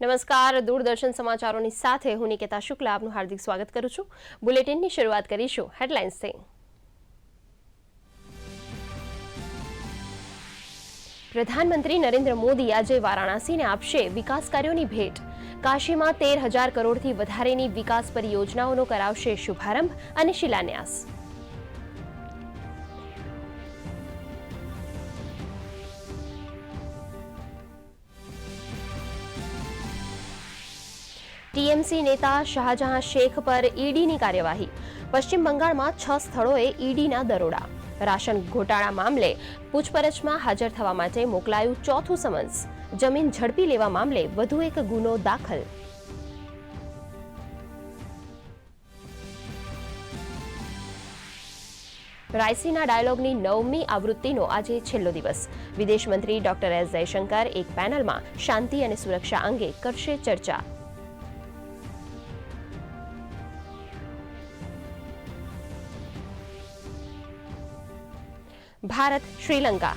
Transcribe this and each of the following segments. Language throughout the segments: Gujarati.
નમસ્કાર, દૂરદર્શન સમાચારોની સાથે હું નિકેતા શુક્લા આપનું હાર્દિક સ્વાગત કરું છું। બુલેટિનની શરૂઆત કરીશું હેડલાઇન્સથી। પ્રધાનમંત્રી નરેન્દ્ર મોદી આજે વારાણસીને આપશે વિકાસ કાર્યોની ભેટ। કાશીમાં 13,000 કરોડથી વધારેની વિકાસ પરિયોજનાઓનો કરાવશે શુભારંભ અને શિલાન્યાસ। टीएमसी नेता शाहजहां शेख पर ईडीनी कार्यवाही। पश्चिम बंगाळમાં 6 સ્થળોએ ईडीના દરોડા। રાશન ઘોટાળા મામલે પૂછપરછમાં હાજર થવા માટે મોકલાયું ચોથું સમન્સ। જમીન ઝડપી લેવા મામલે વધુ એક ગુનો દાખલ। રાયસીના ડાયલોગની 9મી આવૃત્તિનો આજે છેલ્લો દિવસ। વિદેશ મંત્રી ડોક્ટર એસ જયશંકર એક પેનલમાં શાંતિ અને સુરક્ષા અંગે કરશે ચર્ચા। ભારત, શ્રીલંકા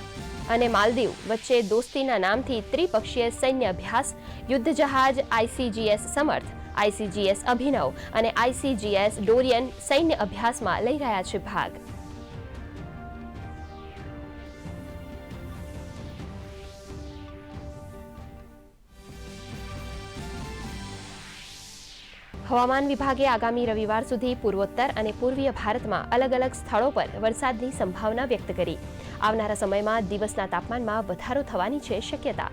અને માલદીવ વચ્ચે દોસ્તીના નામથી ત્રિપક્ષીય સૈન્ય અભ્યાસ। યુદ્ધ જહાજ આઈસીજીએસ સમર્થ, આઈસીજીએસ અભિનવ અને આઈસીજીએસ ડોરિયન સૈન્ય અભ્યાસમાં લઈ રહ્યા છે ભાગ। હવામાન વિભાગે આગામી રવિવાર સુધી પૂર્વોત્તર અને પૂર્વીય ભારતમાં અલગ અલગ સ્થળો પર વરસાદની સંભાવના વ્યક્ત કરી। આવનારા સમયમાં દિવસના તાપમાનમાં વધારો થવાની છે શક્યતા।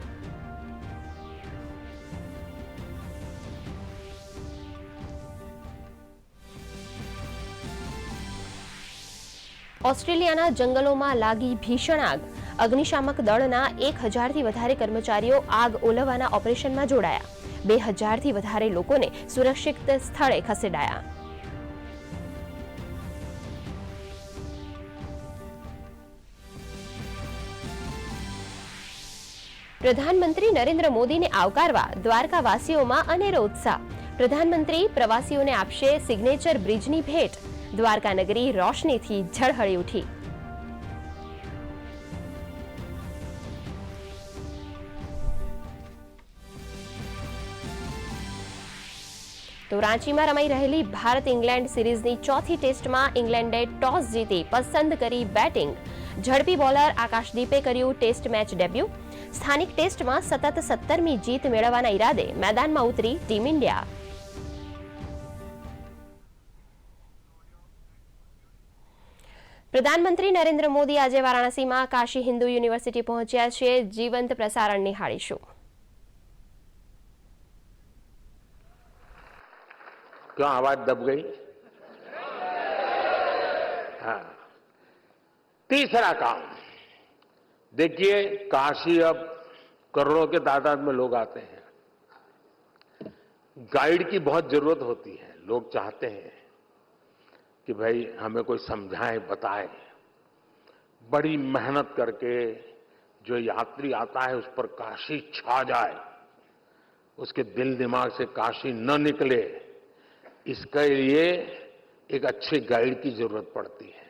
ઓસ્ટ્રેલિયાના જંગલોમાં લાગી ભીષણ આગ। અગ્નિશામક દળના 1,000થી વધારે કર્મચારીઓ આગ ઓલવવાના ઓપરેશનમાં જોડાયા। 2,000થી વધારે લોકોને સુરક્ષિત સ્થળે ખસેડાયા। પ્રધાનમંત્રી નરેન્દ્ર મોદીને આવકારવા દ્વારકાવાસીઓમાં અનેરો ઉત્સાહ। પ્રધાનમંત્રી પ્રવાસીઓને આપશે સિગ્નેચર બ્રિજની ભેટ। દ્વારકા નગરી રોશનીથી ઝળહળી ઉઠી। તો રાંચીમાં રમાઈ રહેલી ભારત ઇંગ્લેન્ડ સિરીઝની ચોથી ટેસ્ટમાં ઇંગ્લેન્ડે ટોસ જીતી પસંદ કરી બેટિંગ। ઝડપી બોલર આકાશદીપે કર્યું ટેસ્ટ મેચ ડેબ્યુ। સ્થાનિક ટેસ્ટમાં સતત 17મી જીત મેળવવાના ઈરાદે મેદાનમાં ઉતરી ટીમ ઇન્ડિયા। પ્રધાનમંત્રી નરેન્દ્ર મોદી આજે વારાણસીમાં કાશી હિન્દુ યુનિવર્સિટી પહોંચ્યા છે। જીવંત પ્રસારણ નિહાળીશું। क्यों आवाज दब गई? हाँ। तीसरा काम, देखिए काशी अब करोड़ों के तादाद में लोग आते हैं। गाइड की बहुत जरूरत होती है। लोग चाहते हैं कि भाई हमें कोई समझाए बताए। बड़ी मेहनत करके जो यात्री आता है उस पर काशी छा जाए, उसके दिल दिमाग से काशी न निकले, इसके लिए एक अच्छे गाइड की जरूरत पड़ती है।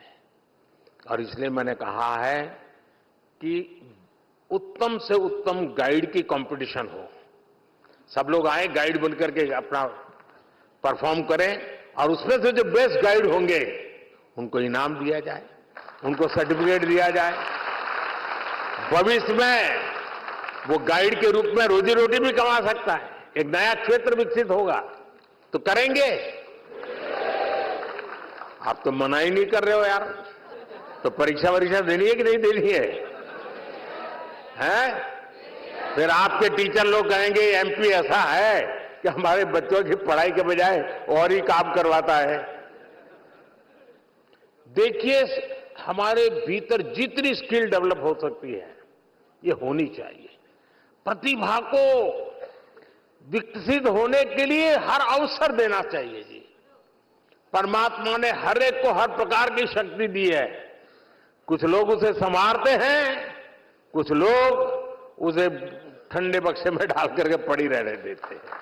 और इसलिए मैंने कहा है कि उत्तम से उत्तम गाइड की कंपटीशन हो। सब लोग आए, गाइड बनकर के अपना परफॉर्म करें और उसमें से जो बेस्ट गाइड होंगे उनको इनाम दिया जाए, उनको सर्टिफिकेट दिया जाए। भविष्य में वो गाइड के रूप में रोजी रोटी भी कमा सकता है। एक नया क्षेत्र विकसित होगा। तो करेंगे? आप तो मना ही नहीं कर रहे हो यार। तो परीक्षा देनी है कि नहीं देनी है? हैं? फिर आपके टीचर लोग कहेंगे एमपी ऐसा है कि हमारे बच्चों की पढ़ाई के बजाय और ही काम करवाता है। देखिए, हमारे भीतर जितनी स्किल डेवलप हो सकती है ये होनी चाहिए। प्रतिभा को विकसित होने के लिए हर अवसर देना चाहिए जी। परमात्मा ने हर एक को हर प्रकार की शक्ति दी है। कुछ लोग उसे संवारते हैं, कुछ लोग उसे ठंडे बक्से में डाल करके पड़ी रहने देते हैं।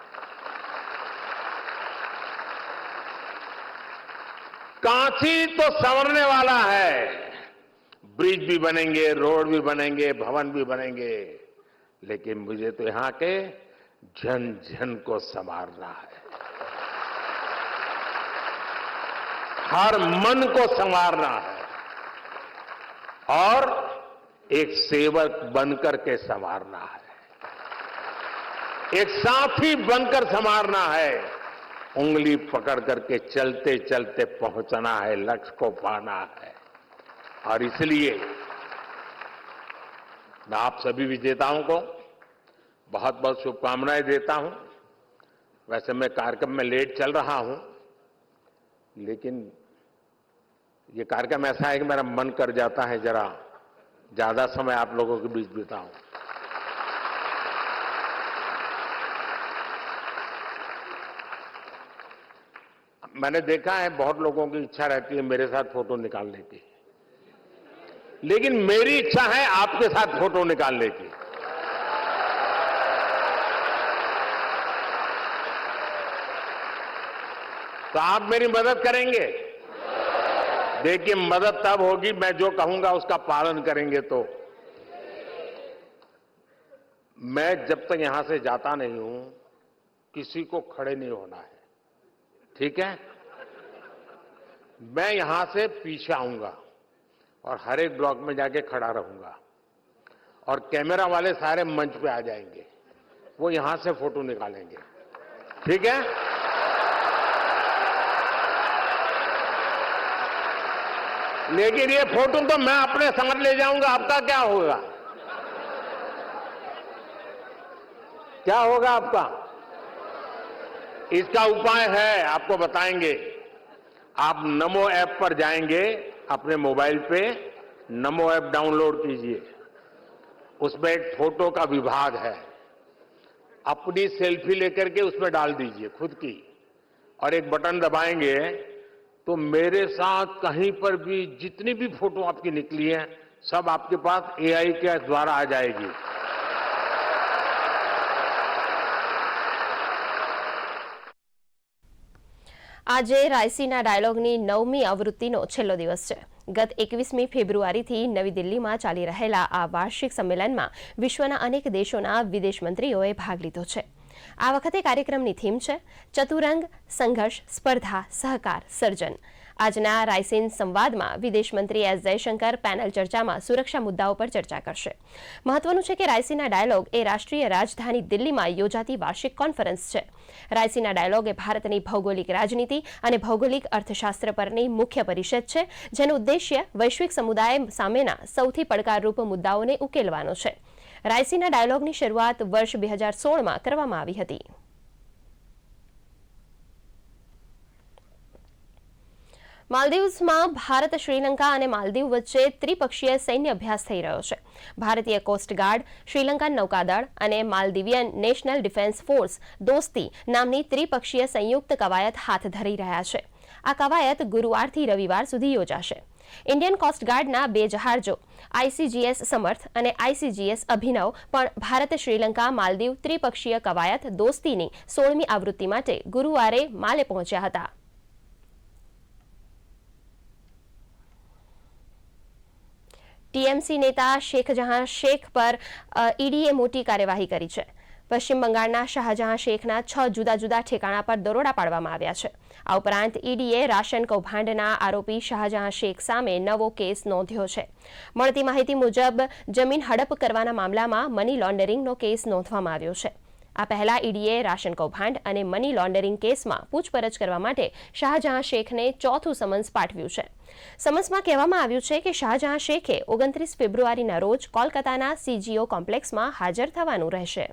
काशी तो संवरने वाला है। ब्रिज भी बनेंगे, रोड भी बनेंगे, भवन भी बनेंगे, लेकिन मुझे तो यहां के जन जन को संवारना है, हर मन को संवारना है और एक सेवक बनकर के संवारना है, एक साथी बनकर संवारना है, उंगली पकड़ करके चलते चलते पहुंचना है, लक्ष्य को पाना है। और इसलिए मैं आप सभी विजेताओं को बहुत बहुत शुभकामनाएं देता हूं। वैसे मैं कार्यक्रम में लेट चल रहा हूं, लेकिन ये कार्यक्रम ऐसा है कि मेरा मन कर जाता है जरा ज्यादा समय आप लोगों के बीच बिताऊं। मैंने देखा है बहुत लोगों की इच्छा रहती है मेरे साथ फोटो निकालने की, लेकिन मेरी इच्छा है आपके साथ फोटो निकालने की। तो आप मेरी मदद करेंगे? देखिए, मदद तब होगी मैं जो कहूंगा उसका पालन करेंगे। तो मैं जब तक यहां से जाता नहीं हूं किसी को खड़े नहीं होना है, ठीक है? मैं यहां से पीछे आऊंगा और हर एक ब्लॉक में जाके खड़ा रहूंगा और कैमरा वाले सारे मंच पे आ जाएंगे, वो यहां से फोटो निकालेंगे, ठीक है? लेकिन ये फोटो तो मैं अपने संग ले जाऊंगा, आपका क्या होगा? क्या होगा आपका? इसका उपाय है, आपको बताएंगे। आप नमो ऐप पर जाएंगे, अपने मोबाइल पे नमो ऐप डाउनलोड कीजिए, उसमें एक फोटो का विभाग है, अपनी सेल्फी लेकर के उसमें डाल दीजिए खुद की, और एक बटन दबाएंगे तो मेरे साथ कहीं पर भी जितनी भी फोटो आपकी निकली है सब आपके पास एआई के द्वारा आ जाएगी। આજે રાયસીના ડાયલોગની 9મી આવૃત્તિનો છેલ્લો દિવસ છે। ગત 21મી ફેબ્રુઆરીથી નવી દિલ્હીમાં ચાલી રહેલા આ વાર્ષિક સંમેલનમાં વિશ્વના અનેક દેશોના વિદેશ મંત્રીઓએ ભાગ લીધો છે। આ વખતે કાર્યક્રમની થીમ છે ચતુરંગ, સંઘર્ષ, સ્પર્ધા, સહકાર, સર્જન। આજના રાયસીન સંવાદમાં વિદેશ મંત્રી એસ જયશંકર પેનલ ચર્ચામાં સુરક્ષા મુદ્દાઓ પર ચર્ચા કરશે। મહત્વનું છે કે રાયસીના ડાયલોગ એ રાષ્ટ્રીય રાજધાની દિલ્હીમાં યોજાતી વાર્ષિક કોન્ફરન્સ છે। રાયસીના ડાયલોગ એ ભારતની ભૌગોલિક રાજનીતિ અને ભૌગોલિક અર્થશાસ્ત્ર પરની મુખ્ય પરિષદ છે, જેનું ઉદ્દેશ્ય વૈશ્વિક સમુદાય સામેના સૌથી પડકારરૂપ મુદ્દાઓને ઉકેલવાનો છે। રાયસીના ડાયલોગની શરૂઆત વર્ષ 2016માં કરવામાં આવી હતી। માલદીવ્સમાં ભારત, શ્રીલંકા અને માલદીવ વચ્ચે ત્રિપક્ષીય સૈન્ય અભ્યાસ થઈ રહ્યો છે। ભારતીય કોસ્ટગાર્ડ, શ્રીલંકન નૌકાદળ અને માલદીવિયન નેશનલ ડિફેન્સ ફોર્સ દોસ્તી નામની ત્રિપક્ષીય સંયુક્ત કવાયત હાથ ધરી રહ્યા છે। આ કવાયત ગુરુવારથી રવિવાર સુધી યોજાશે। ઇન્ડિયન કોસ્ટગાર્ડના 2 જહાજો આઈસીજીએસ સમર્થ અને આઈસીજીએસ અભિનવ પણ ભારત, શ્રીલંકા, માલદીવ ત્રિપક્ષીય કવાયત દોસ્તીની 16મી આવૃત્તિ માટે ગુરુવારે માલે પહોંચ્યા હતા। ટીએમસી नेता शेखजहां शेख पर ईडीए मोटी कार्यवाही करी है। पश्चिम बंगाळना शाहजहां शेखना 6 जुदा जुदा ठेकाणा पर दरोड़ा पाडवामां આવ્યા છે। આ ઉપરાંત ईडीए राशन कौभांडना आरोपी शाहजहां शेख सामे नवो केस नोंध्यो છે। મળતી માહિતી મુજબ જમીન હડપ કરવાના મામલામાં મની લોન્ડરિંગનો કેસ નોંધવામાં આવ્યો છે। આ પહેલા ईडीए રાશન કૌભાંડ અને મની લોન્ડરિંગ કેસમાં પૂછપરછ કરવા માટે શાહજહાં શેખને ચોથું સમન્સ પાઠવ્યું છે। સમન્સમાં કહેવામાં આવ્યું છે કે શાહજહાં શેખે 29 ફેબ્રુઆરીના રોજ કોલકાતાના સીજીઓ કોમ્પ્લેક્સમાં હાજર થવાનું રહેશે।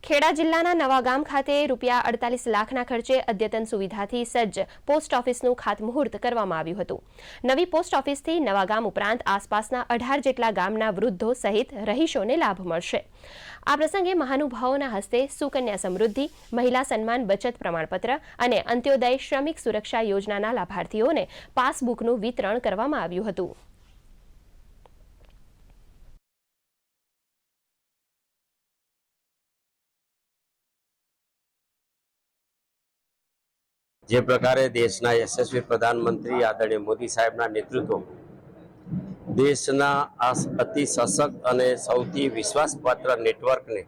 ખેડા જિલ્લાના નવાગામ ખાતે રૂપિયા 48 લાખના ખર્ચે અદ્યતન સુવિધાથી સજ્જ પોસ્ટ ઓફિસનું ખાતમુહૂર્ત કરવામાં આવ્યું હતું। નવી પોસ્ટ ઓફિસથી નવાગામ ઉપરાંત આસપાસના 18 જેટલા ગામના વૃદ્ધો સહિત રહીશોને લાભ મળશે। આ પ્રસંગે મહાનુભાવોના હસ્તે સુકન્યા સમૃદ્ધિ, મહિલા સન્માન બચત પ્રમાણપત્ર અને અંત્યોદય શ્રમિક સુરક્ષા યોજનાના લાભાર્થીઓને પાસબુકનું વિતરણ કરવામાં આવ્યું હતું। જે પ્રકારે દેશના યશસ્વી પ્રધાનમંત્રી આદરણીય મોદી સાહેબના નેતૃત્વ દેશના આ અતિ સશક્ત અને સૌથી વિશ્વાસપાત્ર નેટવર્કને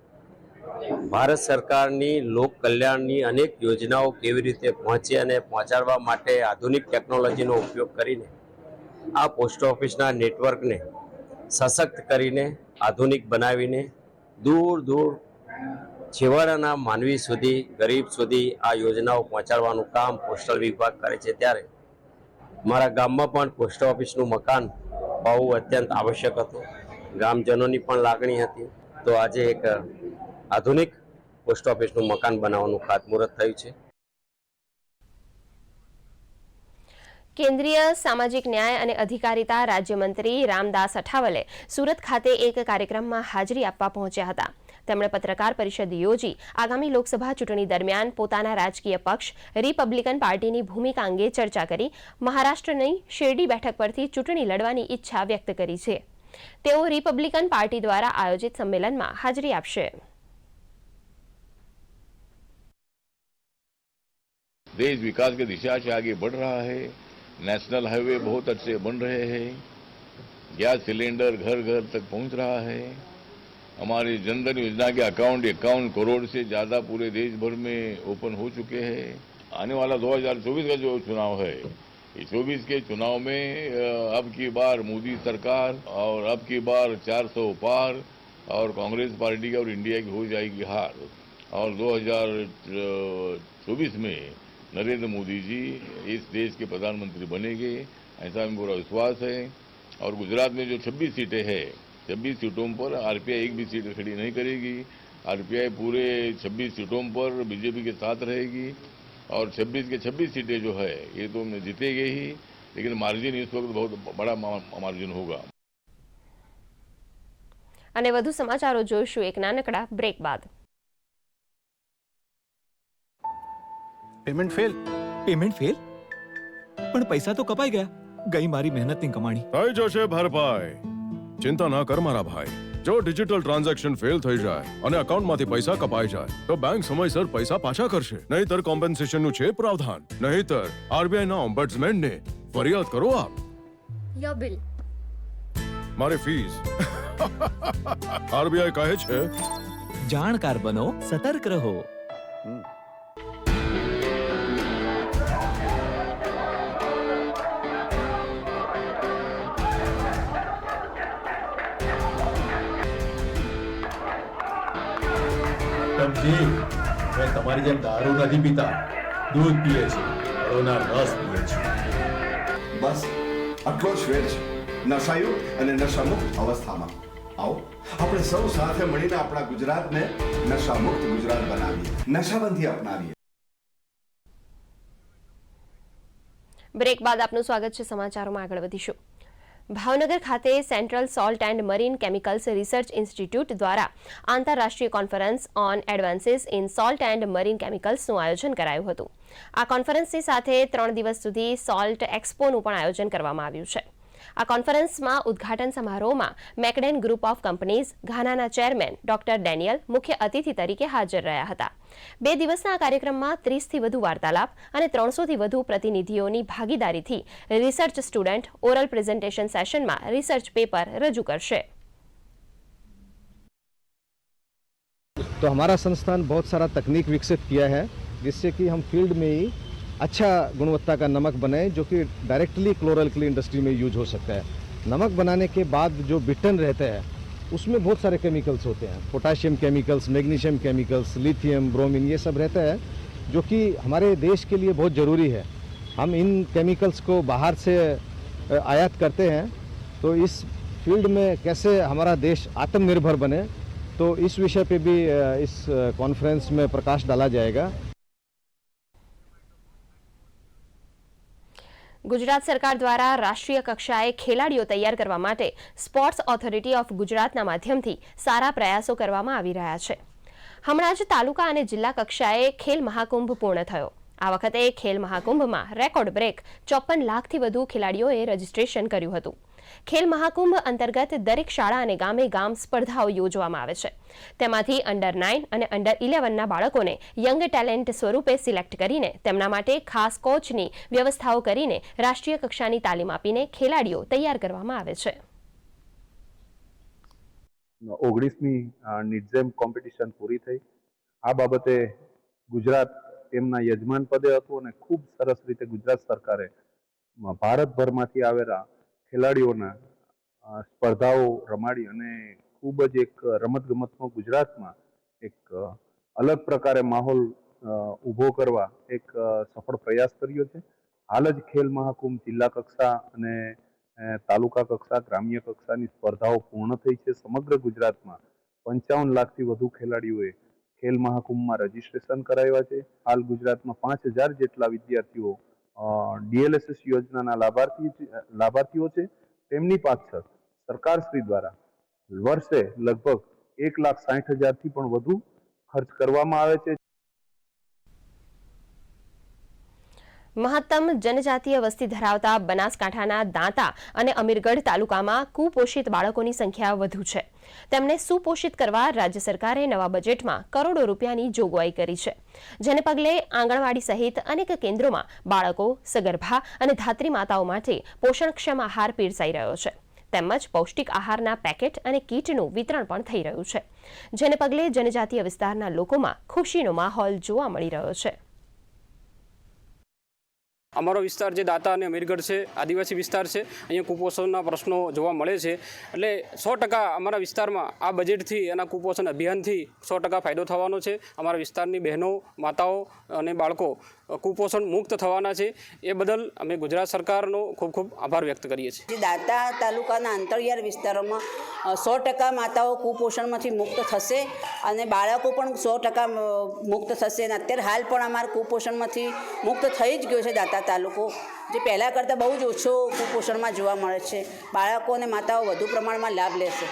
ભારત સરકારની લોક કલ્યાણની અનેક યોજનાઓ કેવી રીતે પહોંચે અને પહોંચાડવા માટે આધુનિક ટેકનોલોજીનો ઉપયોગ કરીને આ પોસ્ટ ઓફિસના નેટવર્કને સશક્ત કરીને આધુનિક બનાવીને દૂર દૂર છેવાડાના માનવી સુધી, ગરીબ સુધી આ યોજનાઓ પહોંચાડવાનું કામ પોસ્ટલ વિભાગ કરે છે. ત્યારે મારા ગામમાં પણ પોસ્ટ ઓફિસનું મકાન બહુ અત્યંત આવશ્યક હતું. ગામજનોની પણ લાગણી હતી. તો આજે એક આધુનિક પોસ્ટ ઓફિસનું મકાન બનાવવાનું ખાતમુહૂર્ત થયું છે. કેન્દ્રીય સામાજિક ન્યાય અને અધિકારિતા રાજ્યમંત્રી રામદાસ અઠાવલે સુરત ખાતે એક કાર્યક્રમમાં હાજરી આપવા પહોંચ્યા હતા. તેમણે પત્રકાર પરિષદ યોજી આગામી લોકસભા ચૂંટણી દરમિયાન પોતાના રાજકીય પક્ષ રિપબ્લિકન પાર્ટીની ભૂમિકા અંગે ચર્ચા કરી મહારાષ્ટ્રની શિરડી બેઠક પરથી ચૂંટણી લડવાની ઈચ્છા વ્યક્ત કરી છે. તેઓ રિપબ્લિકન પાર્ટી દ્વારા આયોજિત સંમેલનમાં હાજરી આપશે. देश विकास की दिशा से आगे बढ़ रहा है. नेशनल हाईवे बहुत अच्छे बन रहे हैं. गैस सिलेंडर घर घर तक पहुंच रहा है. हमारी जनधन योजना के अकाउंट 51 करोड़ से ज़्यादा पूरे देश भर में ओपन हो चुके हैं. आने वाला 2024 का जो चुनाव है, इस 24 के चुनाव में अब की बार मोदी सरकार और अब की बार 400 पार और कांग्रेस पार्टी की और इंडिया की हो जाएगी हार. और 2024 में नरेंद्र मोदी जी इस देश के प्रधानमंत्री बनेंगे, ऐसा हमें पूरा विश्वास है. और गुजरात में जो 26 सीटें हैं, 26 सीटों पर आरपीआई एक भी सीट खड़ी नहीं करेगी. आरपीआई पूरे 26 सीटों पर बीजेपी के साथ रहेगी. और 26 के 26 सीटें जो है ये तो जीतेगी ही, लेकिन मार्जिन इस वक्त बहुत बड़ा मार्जिन होगा. અને વધુ સમાચારો જોઈશું એક નાનકડા બ્રેક બાદ. Payment fail. પણ પૈસા તો કપાઈ ગયા. ગઈ મારી મહેનતની કમાણી. થઈ જશે ભરપાઈ. ચિંતા ના કર મારા ભાઈ. જો ડિજિટલ ટ્રાન્ઝેક્શન ફેલ થઈ જાય અને અકાઉન્ટમાંથી પૈસા કપાઈ જાય તો બેંક સમયસર પૈસા પાછા કરશે. નહીતર કોમ્પન્સેશનનું છે પ્રાવધાન. નહીતર આરબીઆઈના ઓમ્બડ્સમેનને ફરિયાદ કરો આપ. Your bill. મારી ફીસ. આરબીઆઈ કહે છે જાણકાર બનો, સતર્ક રહો. સમજી, મેં તમારી જેમ દારૂ નથી પીતા. દૂધ પીએ છે, ફળોના રસ પીએ છે. બસ આટલો જ ફેર છે નશાયુક્ત અને નશામુક્ત અવસ્થામાં. આવો આપણે સૌ સાથે મળીને આપણા ગુજરાતને નશામુક્ત ગુજરાત બનાવીએ, નશાબંધી અપનાવીએ. બ્રેક બાદ આપનું સ્વાગત છે. સમાચારોમાં આગળ વધીશું. ભાવનગર ખાતે central salt and marine chemicals research institute દ્વારા આંતરરાષ્ટ્રીય conference on advances in salt and marine કેમિકલ્સનું આયોજન કરાયું હતું. આ કોન્ફરન્સની સાથે 3 દિવસ સુધી સોલ્ટ એક્સપોનું પણ આયોજન કરવામાં આવ્યું છે. આ કોન્ફરન્સમાં ઉદ્ઘાટન સમારોહમાં મેકડેન ગ્રુપ ઓફ કંપનીઝ ઘાનાના ચેરમેન ડોક્ટર ડેનિયલ મુખ્ય અતિથિ તરીકે હાજર રહ્યા હતા. 2 દિવસના આ કાર્યક્રમમાં 30થી વધુ વાર્તાલાપ અને 300થી વધુ પ્રતિનિધિઓની ભાગીદારીથી રિસર્ચ સ્ટુડન્ટ ઓરલ પ્રેઝન્ટેશન સેશનમાં રિસર્ચ પેપર રજૂ કરશે. तो हमारा संस्थान बहुत सारा तकनीक विकसित किया है जिससे कि हम फील्ड में ही अच्छा गुणवत्ता का नमक बनाए जो कि डायरेक्टली क्लोरल इंडस्ट्री में यूज हो सकता है. नमक बनाने के बाद जो बिटन रहता है उसमें बहुत सारे केमिकल्स होते हैं. Potassium chemicals, magnesium chemicals, lithium, bromine, ये सब रहता है जो कि हमारे देश के लिए बहुत ज़रूरी है. हम इन केमिकल्स को बाहर से आयात करते हैं तो इस फील्ड में कैसे हमारा देश आत्मनिर्भर बने, तो इस विषय पे भी इस कॉन्फ्रेंस में प्रकाश डाला जाएगा. ગુજરાત સરકાર દ્વારા રાષ્ટ્રીય કક્ષાએ ખેલાડીઓ તૈયાર કરવા માટે સ્પોર્ટ્સ ઓથોરિટી ઓફ ગુજરાતના માધ્યમથી સારા પ્રયાસો કરવામાં આવી રહ્યા છે. હમણાં જ તાલુકા અને જિલ્લા કક્ષાએ ખેલ મહાકુંભ પૂર્ણ થયો. આ વખતે ખેલ મહાકુંભમાં રેકોર્ડ બ્રેક 54 લાખથી વધુ ખેલાડીઓએ રજીસ્ટ્રેશન કર્યું હતું. ખેલ મહાકુંભ અંતર્ગત દરેક શાળા અને ગામે ગામ સ્પર્ધાઓ યોજવામાં આવે છે. તેમાંથી અંડર 9 અને અંડર 11ના બાળકોને યંગ ટેલેન્ટ સ્વરૂપે સિલેક્ટ કરીને તેમના માટે ખાસ કોચની વ્યવસ્થાઓ કરીને રાષ્ટ્રીય કક્ષાની તાલીમ આપીને ખેલાડીઓ તૈયાર કરવામાં આવે છે. 19મી નિડઝેમ કોમ્પિટિશન પૂરી થઈ. આ બાબતે ગુજરાત તેમના યજમાન પદે હતું અને ખૂબ સરસ રીતે ગુજરાત સરકારે ભારતભરમાંથી આવેલા ખેલાડીઓના સ્પર્ધાઓ રમાડી અને ખૂબ જ એક રમતગમતનો ગુજરાતમાં એક અલગ પ્રકારે માહોલ ઊભો કરવા એક સફળ પ્રયાસ કર્યો છે. હાલ જ ખેલ મહાકુંભ જિલ્લા કક્ષા અને તાલુકા કક્ષા, ગ્રામ્ય કક્ષાની સ્પર્ધાઓ પૂર્ણ થઈ છે. સમગ્ર ગુજરાતમાં 55 લાખથી વધુ ખેલાડીઓએ ખેલ મહાકુંભમાં રજીસ્ટ્રેશન કરાવ્યા છે. હાલ ગુજરાતમાં 5000 જેટલા વિદ્યાર્થીઓ DLSS યોજનાના લાભાર્થીઓ છે. તેમની પાછળ સરકારશ્રી દ્વારા વર્ષે લગભગ 1,60,000થી પણ વધુ ખર્ચ કરવામાં આવે છે. મહત્તમ જનજાતીય વસ્તી ધરાવતા બનાસકાંઠાના દાંતા અને અમીરગઢ તાલુકામાં કુપોષિત બાળકોની સંખ્યા વધુ છે. તેમને સુપોષિત કરવા રાજ્ય સરકારે નવા બજેટમાં કરોડો રૂપિયાની જોગવાઈ કરી છે. જેને પગલે આંગણવાડી સહિત અનેક કેન્દ્રોમાં બાળકો, સગર્ભા અને ધાત્રી માતાઓ માટે પોષણક્ષમ આહાર પીરસાઈ રહ્યો છે. તેમજ પૌષ્ટિક આહારના પેકેટ અને કીટનું વિતરણ પણ થઈ રહ્યું છે. જેને પગલે જનજાતીય વિસ્તારના લોકોમાં ખુશીનો માહોલ જોવા મળી રહ્યો છે. અમારો વિસ્તાર જે દાંતા અને અમીરગઢ છે, આદિવાસી વિસ્તાર છે. અહીંયા કુપોષણના પ્રશ્નો જોવા મળે છે. એટલે 100% અમારા વિસ્તારમાં આ બજેટથી અને કુપોષણ અભિયાનથી 100% ફાયદો થવાનો છે. અમારા વિસ્તારની બહેનો, માતાઓ અને બાળકો કુપોષણ મુક્ત થવાના છે. એ બદલ અમે ગુજરાત સરકારનો ખૂબ ખૂબ આભાર વ્યક્ત કરીએ છીએ. દાંતા તાલુકાના અંતરિયાળ વિસ્તારોમાં 100% માતાઓ કુપોષણમાંથી મુક્ત થશે અને બાળકો પણ 100% મુક્ત થશે. અને અત્યારે હાલ પણ અમારા કુપોષણમાંથી મુક્ત થઈ જ ગયો છે દાંતા તાલુકો, જે પહેલાં કરતાં બહુ જ ઓછો કુપોષણમાં જોવા મળે છે. બાળકો અને માતાઓ વધુ પ્રમાણમાં લાભ લેશે.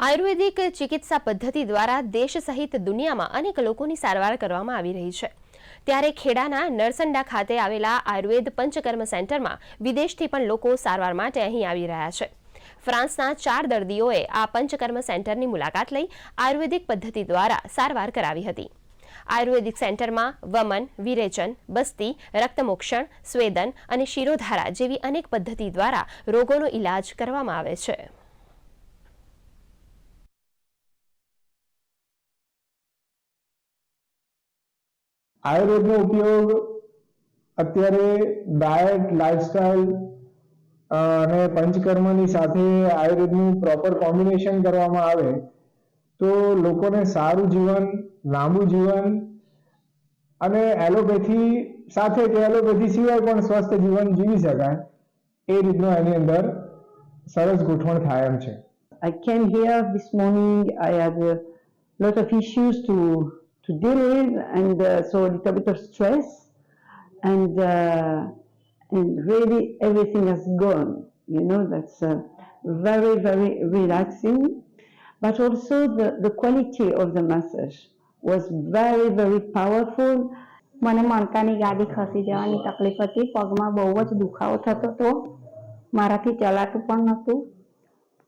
આયુર્વેદિક ચિકિત્સા પદ્ધતિ દ્વારા દેશ સહિત દુનિયામાં અનેક લોકોની સારવાર કરવામાં આવી રહી છે. ત્યારે ખેડાના નરસંડા ખાતે આવેલા આયુર્વેદ પંચકર્મ સેન્ટરમાં વિદેશથી પણ લોકો સારવાર માટે અહીં આવી રહ્યા છે. ફ્રાન્સના 4 દર્દીઓએ આ પંચકર્મ સેન્ટરની મુલાકાત લઈ આયુર્વેદિક પદ્ધતિ દ્વારા સારવાર કરાવી હતી. આયુર્વેદિક સેન્ટરમાં વમન, વિરેચન, બસ્તી, રક્તમોક્ષણ, સ્વેદન અને શિરોધારા જેવી અનેક પદ્ધતિ દ્વારા રોગોનો ઇલાજ કરવામાં આવે છે. આયુર્વેદનો ઉપયોગ અત્યારે ડાયટ, લાઇફસ્ટાઇલ અને પંચકર્મની સાથે આયુર્વેદનું પ્રોપર કોમ્બિનેશન કરવામાં આવે તો લોકોને સારું જીવન, લાંબુ જીવન અને એલોપેથી સાથે કે એલોપેથી સિવાય પણ સ્વસ્થ જીવન જીવી શકાય એ રીતનો એની અંદર સરસ ગોઠવણ થાય એમ છે. I came here this morning. I had a lot of issues to deal with, and so a little bit of stress, and really everything has gone. You know, that's very, very relaxing. But also the quality of the massage was very, very powerful. મને મણકાની ગાડી ખસી જવાની તકલીફ હતી. પગમાં બહુ જ દુખાવો થતો હતો. મારાથી ચલાતું પણ નહોતું.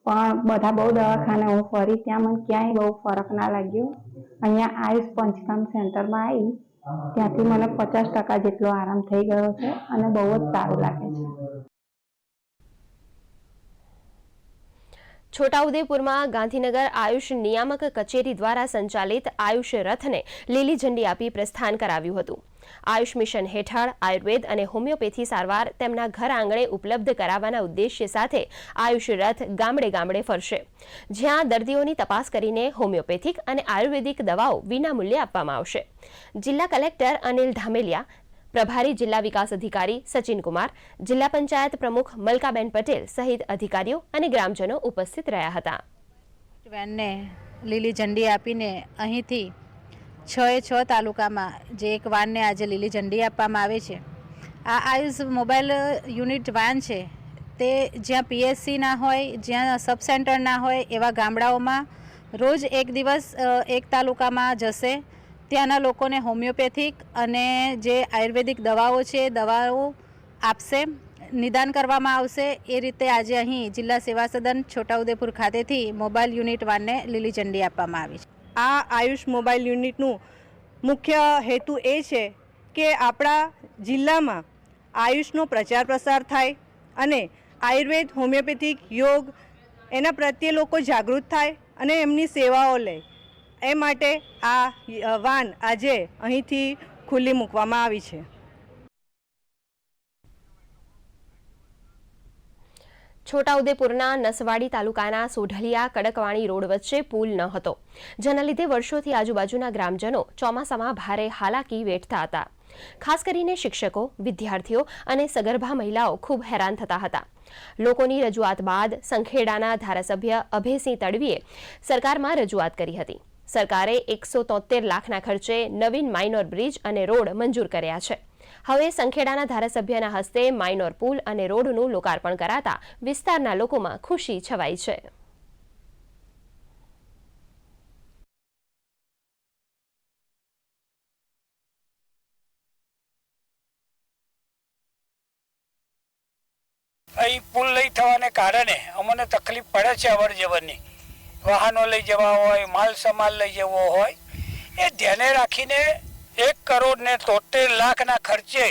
પણ બધા બહુ દવાખાને હું ફરી, ત્યાં મને ક્યાંય બહુ ફરક ના લાગ્યો. અહીંયા આયુષ પંચકર્મ સેન્ટરમાં આવી, ત્યાંથી મને 50% જેટલો આરામ થઈ ગયો છે અને બહુ જ સારું લાગે છે. છોટાઉદેપુરમાં ગાંધીનગર આયુષ નિયામક કચેરી દ્વારા સંચાલિત આયુષ રથને લીલી ઝંડી આપી પ્રસ્થાન કરાવ્યું હતું. આયુષ મિશન હેઠળ આયુર્વેદ અને હોમિયોપેથી સારવાર તેમના ઘર આંગણે ઉપલબ્ધ કરાવવાના ઉદ્દેશ્ય સાથે આયુષ રથ ગામડે ગામડે ફરશે, જ્યાં દર્દીઓની તપાસ કરીને હોમિયોપેથિક અને આયુર્વેદિક દવાઓ વિનામૂલ્યે આપવામાં આવશે. જિલ્લા કલેક્ટર અનિલ ધામેલિયા, પ્રભારી જિલ્લા વિકાસ અધિકારી સચિન કુમાર, જિલ્લા પંચાયત પ્રમુખ મલકાબેન પટેલ સહિત અધિકારીઓ અને ગ્રામજનો ઉપસ્થિત રહ્યા હતા. વેનને લીલી ઝંડી આપીને અહીંથી 6 તાલુકામાં જે એક વાનને આજે લીલી ઝંડી આપવામાં આવે છે. આ આયુષ મોબાઈલ યુનિટ વાન છે તે જ્યાં PSC ના હોય, જ્યાં સબ સેન્ટર ના હોય એવા ગામડાઓમાં રોજ એક દિવસ એક તાલુકામાં જશે. ત્યાંના લોકોને હોમિયોપેથિક અને જે આયુર્વેદિક દવાઓ છે દવાઓ આપશે, નિદાન કરવામાં આવશે. એ રીતે આજે અહીં જિલ્લા સેવા સદન છોટાઉદેપુર ખાતેથી મોબાઈલ યુનિટ વાનને લીલી ઝંડી આપવામાં આવી છે. આ આયુષ મોબાઈલ યુનિટનું મુખ્ય હેતુ એ છે કે આપણા જિલ્લામાં આયુષનો પ્રચાર પ્રસાર થાય અને આયુર્વેદ, હોમિયોપેથિક, યોગ એના પ્રત્યે લોકો જાગૃત થાય અને એમની સેવાઓ લે, એ માટે આ વાન આજે અહીંથી ખુલ્લી મૂકવામાં આવી છે. છોટાઉદેપુરના નસવાડી તાલુકાના સોઢલિયા કડકવાણી રોડ વચ્ચે પુલ ન હતો, જેના લીધે વર્ષોથી આજુબાજુના ગ્રામજનો ચોમાસામાં ભારે હાલાકી વેઠતા હતા. ખાસ કરીને શિક્ષકો, વિદ્યાર્થીઓ અને સગર્ભા મહિલાઓ ખૂબ હેરાન થતા હતા. લોકોની રજૂઆત બાદ સંખેડાના ધારાસભ્ય અભયસિંહ તડવીએ સરકારમાં રજૂઆત કરી હતી. સરકારે 173 લાખના ખર્ચે નવીન માઇનોર બ્રિજ અને રોડ મંજૂર કર્યા છે. હવે સંખેડાના ધારાસભ્યના હસ્તે માઇનોર પુલ અને રોડનું લોકાર્પણ કરાતા વિસ્તારના લોકોમાં ખુશી છવાઈ છે. અહીં પુલ નહીં થવાને કારણે અમને તકલીફ પડે છે અવર જવરની. વાહનો લઈ જવા હોય, માલ સામાન લઈ જવો હોય, એ ધ્યાને રાખીને 1,73 લાખના ખર્ચે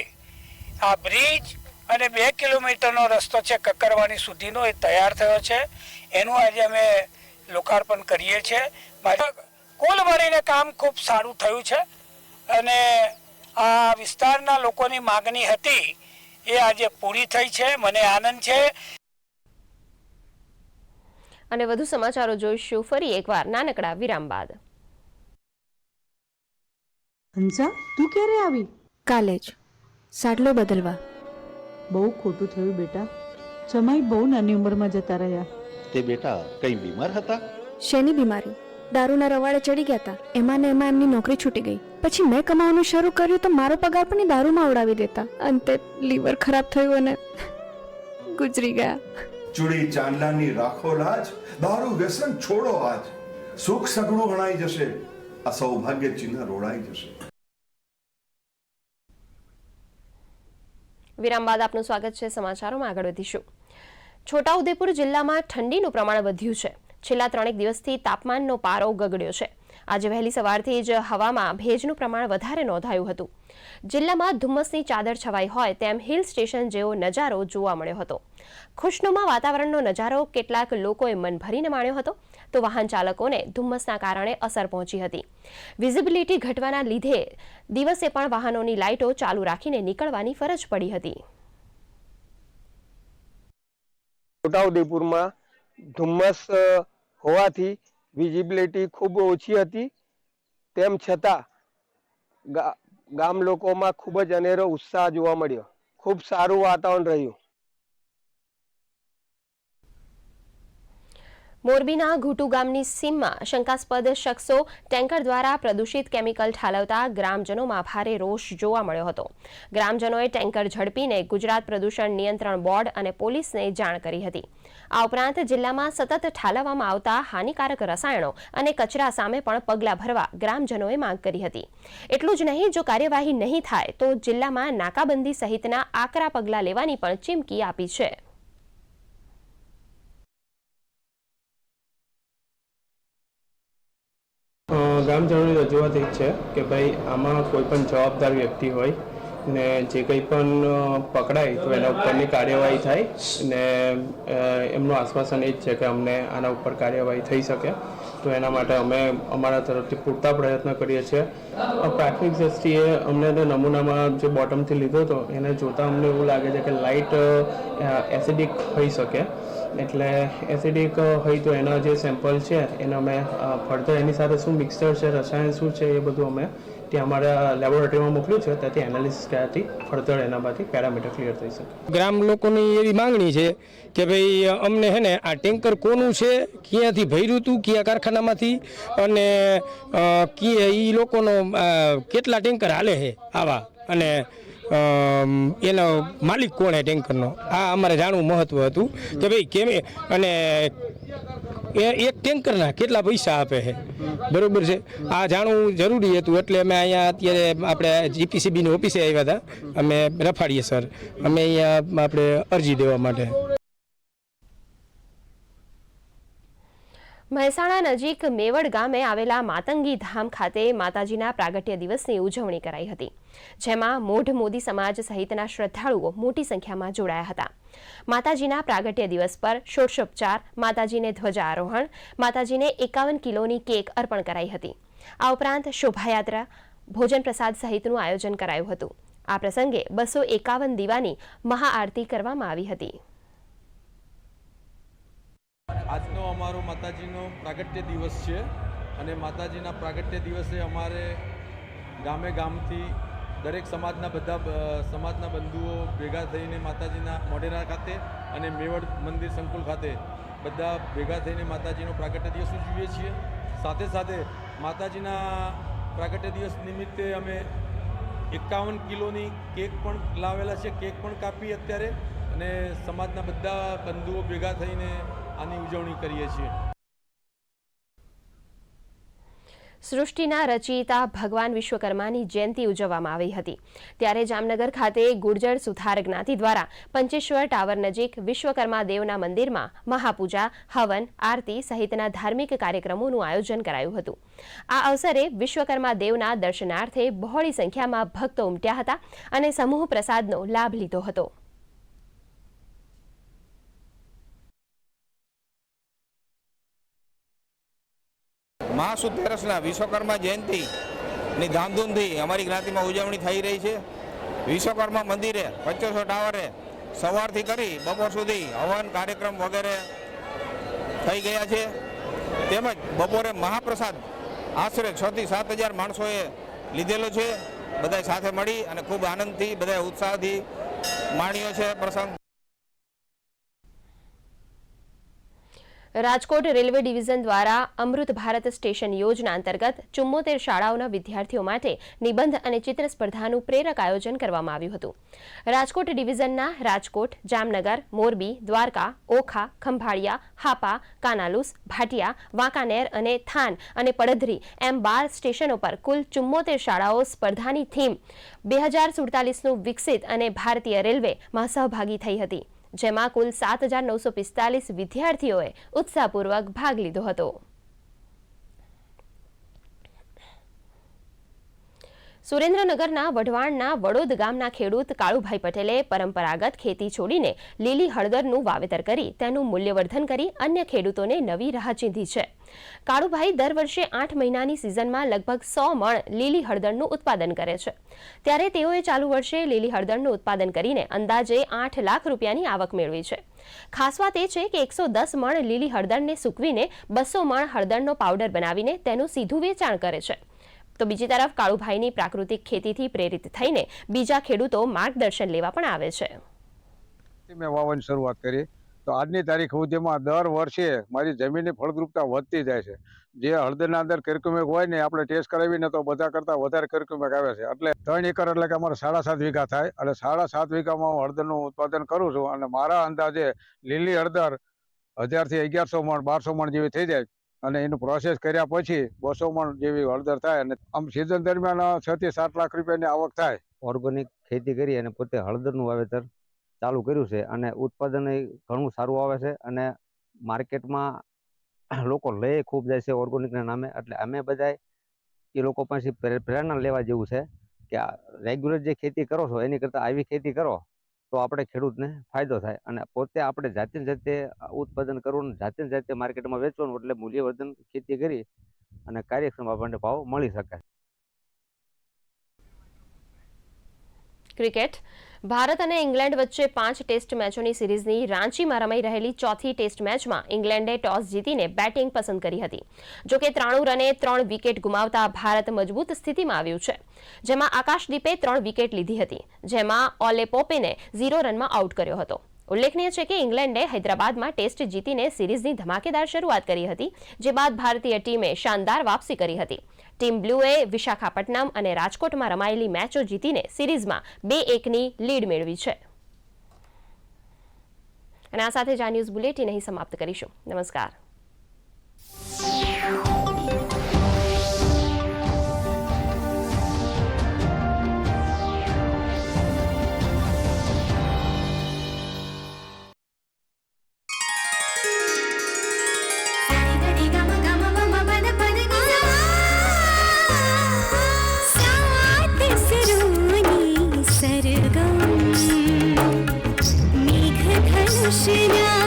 આ બ્રિજ અને 2 કિલોમીટરનો રસ્તો છે કકરવાણી સુધીનો એ તૈયાર થયો છે. એનું આજે અમે લોકાર્પણ કરીએ છીએ. કુલ મળીને કામ ખૂબ સારું થયું છે અને આ વિસ્તારના લોકોની માગણી હતી એ આજે પૂરી થઈ છે. મને આનંદ છે. અને વધુ સમાચારો જોઈશું ફરી એકવાર નાનકડા વિરામ બાદ. હંસા, તું ક્યારે આવી? કાલે જ. સાટલો બદલવા. બહુ ખોટું થયું બેટા. જમાઈ બહુ નાની ઉંમરમાં જતા રહ્યા. તે બેટા કઈ બીમાર હતા? શેની બીમારી? દારૂના રવાડે ચડી ગયા હતા. એમાં ને એમાં એમની નોકરી છૂટી ગઈ. પછી મેં કમાવાનું શરૂ કર્યું તો મારો પગાર પણ દારૂમાં ઉડાવી દેતા. અંતે લીવર ખરાબ થયું અને ગુજરી ગયા. ચૂડી ચાંદલાની રાખો લાજ, દારૂ વ્યસન છોડો આજ. સુખ સગડું હણાઈ જશે, આ સૌભાગ્ય ચિહ્ન રોડાઈ જશે. વિરામ બાદ આપનું સ્વાગત છે. સમાચારોમાં આગળ વધીશું. છોટાઉદેપુર જિલ્લામાં ઠંડીનું પ્રમાણ વધ્યું છે. છેલ્લા 3 દિવસથી તાપમાનનો પારો ગગડ્યો છે. આજે વહેલી સવારથી જ હવામાં ભેજનું પ્રમાણ વધારે નોંધાયું હતું. જિલ્લામાં ધુમ્મસની ચાદર છવાઈ હોય તેમ હિલ સ્ટેશન જેવો નજારો જોવા મળ્યો હતો. ખુશનુમા વાતાવરણનો નજારો કેટલાક લોકોએ મન ભરીને માણ્યો હતો, તો વાહન ચાલકોને ધુમ્મસના કારણે અસર પહોંચી હતી. વિઝિબિલિટી ઘટવાના લીધે દિવસે પણ વાહનોની લાઇટો ચાલુ રાખીને નીકળવાની ફરજ પડી હતી. છોટાઉદેપુરમાં ધુમ્મસ હોવાથી વિઝિબિલિટી ખૂબ ઓછી હતી. તેમ છતાં ગામ લોકોમાં ખૂબ જ અનેરો ઉત્સાહ જોવા મળ્યો. ખૂબ સારું વાતાવરણ રહ્યું. મોરબીના ઘુટુ ગામની સીમમાં શંકાસ્પદ શખ્સો ટેન્કર દ્વારા પ્રદૂષિત કેમિકલ ઠાલવતા ગ્રામજનોમાં ભારે રોષ જોવા મળ્યો હતો. ગ્રામજનોએ ટેન્કર ઝડપીને ગુજરાત પ્રદૂષણ નિયંત્રણ બોર્ડ અને પોલીસને જાણ કરી હતી. આ ઉપરાંત જિલ્લામાં સતત ઠાલવવામાં આવતા હાનિકારક રસાયણો અને કચરા સામે પણ પગલાં ભરવા ગ્રામજનોએ માંગ કરી હતી. એટલું જ નહીં, જો કાર્યવાહી નહીં થાય તો જિલ્લામાં નાકાબંધી સહિતના આકરા પગલાં લેવાની પણ ચીમકી આપી છે. ગ્રામજનોની રજૂઆત એ છે કે ભાઈ આમાં કોઈ પણ જવાબદાર વ્યક્તિ હોય ને જે કંઈ પણ પકડાય તો એના ઉપરની કાર્યવાહી થાય ને એમનું આશ્વાસન એ જ છે કે અમને આના ઉપર કાર્યવાહી થઈ શકે. તો એના માટે અમે અમારા તરફથી પૂરતા પ્રયત્ન કરીએ છીએ. પ્રાથમિક દ્રષ્ટિએ અમને નમૂનામાં જે બોટમથી લીધો હતો એને જોતાં અમને એવું લાગે છે કે લાઇટ એસિડિક હોઈ શકે. એટલે એસિડિક હોય તો એના જે સેમ્પલ છે એને અમે ફર્ધર એની સાથે શું મિક્સચર છે, રસાયણ શું છે એ બધું અમે ત્યાં અમારા લેબોરેટરીમાં મોકલ્યું છે. ત્યાંથી એનાલિસિસ કર્યાથી ફર્ધર એનામાંથી પેરામીટર ક્લિયર થઈ શકે. ગ્રામ લોકોની એવી માંગણી છે કે ભાઈ અમને હે ને આ ટેન્કર કોનું છે, ક્યાંથી ભર્યું હતું, કયા કારખાનામાંથી, અને એ લોકોનો કેટલા ટેન્કર હાલે છે આવા, અને એનો માલિક કોણ છે ટેન્કરનો, આ અમારે જાણવું મહત્વ હતું કે ભાઈ કેમ, અને એક ટેન્કરના કેટલા પૈસા આપે છે, બરોબર છે, આ જાણવું જરૂરી હતું. એટલે અમે અહીંયા અત્યારે આપણે જીપીસીબીની ઓફિસે આવ્યા હતા. અમે રફાડીએ સર, અમે અહીંયા આપણે અરજી દેવા માટે. મહેસાણા નજીક મેવડ ગામે આવેલા માતંગી ધામ ખાતે માતાજીના પ્રાગટ્ય દિવસની ઉજવણી કરાઈ હતી, જેમાં મોઢ મોદી સમાજ સહિતના શ્રદ્ધાળુઓ મોટી સંખ્યામાં જોડાયા હતા. માતાજીના પ્રાગટ્ય દિવસ પર ષોડશોપચાર, માતાજીને ધ્વજારોહણ, માતાજીને 51 કિલોની કેક અર્પણ કરાઈ હતી. આ ઉપરાંત શોભાયાત્રા, ભોજન પ્રસાદ સહિતનું આયોજન કરાયું હતું. આ પ્રસંગે 251 દીવાની મહાઆરતી કરવામાં આવી હતી. આજનો અમારો માતાજીનો પ્રાગટ્ય દિવસ છે અને માતાજીના પ્રાગટ્ય દિવસે અમારે ગામે ગામથી દરેક સમાજના બંધુઓ ભેગા થઈને માતાજીના મોઢેરા ખાતે અને મેવડ મંદિર સંકુલ ખાતે બધા ભેગા થઈને માતાજીનો પ્રાગટ્ય દિવસ ઉજવીએ છીએ. સાથે સાથે માતાજીના પ્રાગટ્ય દિવસ નિમિત્તે અમે 51 કિલોની કેક પણ લાવેલા છે, કેક પણ કાપી અત્યારે, અને સમાજના બધા બંધુઓ ભેગા થઈને આની ઉજવણી કરીએ છીએ. સૃષ્ટિના રચયિતા ભગવાન વિશ્વકર્માની જયંતિ ઉજવવામાં આવી હતી, ત્યારે જામનગર ખાતે ગુર્જર સુથાર જ્ઞાતિ દ્વારા પંચેશ્વર ટાવર નજીક વિશ્વકર્મા દેવના મંદિરમાં મહાપૂજા, હવન, આરતી સહિતના ધાર્મિક કાર્યક્રમોનું આયોજન કરાયું હતું. આ અવસરે વિશ્વકર્મા દેવના દર્શનાર્થે બહોળી સંખ્યામાં ભક્તો ઉમટ્યા હતા અને સમૂહ પ્રસાદનો લાભ લીધો હતો. મહાસુદ તેરસના વિશ્વકર્મા જયંતિની ધામધૂમથી અમારી જ્ઞાતિમાં ઉજવણી થઈ રહી છે. વિશ્વકર્મા મંદિરે પંચેશ્વર ટાવરે સવારથી કરી બપોર સુધી હવન કાર્યક્રમ વગેરે થઈ ગયા છે. તેમજ બપોરે મહાપ્રસાદ આશરે 6 થી 7 હજાર માણસોએ લીધેલો છે. બધા સાથે મળી અને ખૂબ આનંદથી બધા ઉત્સાહથી માણ્યો છે પ્રસંગ. રાજકોટ રેલવે ડિવિઝન દ્વારા અમૃત ભારત સ્ટેશન યોજના અંતર્ગત 74 શાળાઓના વિદ્યાર્થીઓ માટે નિબંધ અને ચિત્ર સ્પર્ધાનું પ્રેરક આયોજન કરવામાં આવ્યું હતું. રાજકોટ ડિવિઝનના રાજકોટ, જામનગર, મોરબી, દ્વારકા, ઓખા, ખંભાળિયા, હાપા, કાનાલુસ, ભાટિયા, વાંકાનેર અને થાન અને પડધરી એમ 12 સ્ટેશનો પર કુલ 74 શાળાઓ સ્પર્ધાની થીમ 2047નું વિકસિત અને ભારતીય રેલવેમાં સહભાગી થઈ હતી, જેમાં કુલ 7,945 વિદ્યાર્થીઓએ ઉત્સાહપૂર્વક ભાગ લીધો હતો. સુરેન્દ્રનગરના વઢવાણના વડોદ ગામના ખેડૂત કાળુભાઈ પટેલે પરંપરાગત ખેતી છોડીને લીલી હળદરનું વાવેતર કરી તેનું મૂલ્યવર્ધન કરી અન્ય ખેડૂતોને નવી રાહ ચીંધી છે. કાળુભાઈ દર વર્ષે 8 મહિનાની સિઝનમાં લગભગ 100 મણ લીલી હળદરનું ઉત્પાદન કરે છે, ત્યારે તેઓએ ચાલુ વર્ષે લીલી હળદરનું ઉત્પાદન કરીને અંદાજે 8 લાખ રૂપિયાની આવક મેળવી છે. ખાસ વાત એ છે કે 110 મણ લીલી હળદરને સૂકવીને 200 મણ હળદરનો પાવડર બનાવીને તેનું સીધું વેચાણ કરે છે. તો બીજી તરફ કાળુભાઈની પ્રાકૃતિક ખેતીથી પ્રેરિત થઈને બીજા ખેડૂતો માર્ગદર્શન લેવા પણ આવે છે. મેં વાવવાની શરૂઆત કરી તો આજની તારીખ સુધીમાં દર વર્ષે મારી જમીનની ફળદ્રુપતા વધતી જાય છે. જે હળદરના અંદર કર્ક્યુમિક હોય ને આપણે ટેસ્ટ કરાવીને તો બધા કરતાં વધારે કર્ક્યુમિક આવે છે. એટલે 3 એકર એટલે કે અમારે 7.5 વીઘા થાય, એટલે 7.5 વીઘામાં હું હળદરનું ઉત્પાદન કરું છું અને મારા અંદાજે લીલી હળદર 1000 થી 1100 મણ 1200 મણ જેવી થઈ જાય અને એનું પ્રોસેસ કર્યા પછી 200 મણ જેવી હળદર થાય અને આમ સિઝન દરમિયાન 6 થી 7 લાખ રૂપિયાની આવક થાય. ઓર્ગેનિક ખેતી કરી અને પોતે હળદરનું વાવેતર ચાલુ કર્યું છે અને ઉત્પાદન ઘણું સારું આવે છે અને માર્કેટમાં લોકો લે ખૂબ જાય છે ઓર્ગેનિકના નામે. એટલે અમે બધા એ લોકો પાસે પ્રેરણા લેવા જેવું છે કે આ રેગ્યુલર જે ખેતી કરો છો એની કરતાં આવી ખેતી કરો તો આપણે ખેડૂતને ફાયદો થાય અને પોતે આપણે જાતે ઉત્પાદન કરવું, જાતે માર્કેટમાં વેચવાનું, એટલે મૂલ્યવર્ધન ખેતી કરી અને કાર્યક્ષમ આપણને ભાવ મળી શકે. ક્રિકેટ. ભારત અને ઇંગ્લેન્ડ વચ્ચે 5 ટેસ્ટ મેચોની સિરીઝની રાંચીમાં રમાઈ રહેલી ચોથી ટેસ્ટ મેચમાં ઇંગ્લેન્ડે ટોસ જીતીને બેટિંગ પસંદ કરી હતી. જોકે 93 રને 3 વિકેટ ગુમાવતા ભારત મજબૂત સ્થિતિમાં આવ્યું છે, જેમાં આકાશદીપે 3 વિકેટ લીધી હતી, જેમાં ઓલે પોપેને 0 રનમાં આઉટ કર્યો હતો. ઉલ્લેખનીય છે કે ઇંગ્લેન્ડે હૈદરાબાદમાં ટેસ્ટ જીતીને સિરીઝની ધમાકેદાર શરૂઆત કરી હતી, જે બાદ ભારતીય ટીમે શાનદાર વાપસી કરી હતી. ટીમ બ્લુએ વિશાખાપટ્ટનમ અને રાજકોટમાં રમાયેલી મેચો જીતીને સિરીઝમાં 2-1ની લીડ મેળવી છે. અને આ સાથે જ આ ન્યૂઝ બુલેટિન અહીં સમાપ્ત કરીશું. નમસ્કાર. Ga ખુશી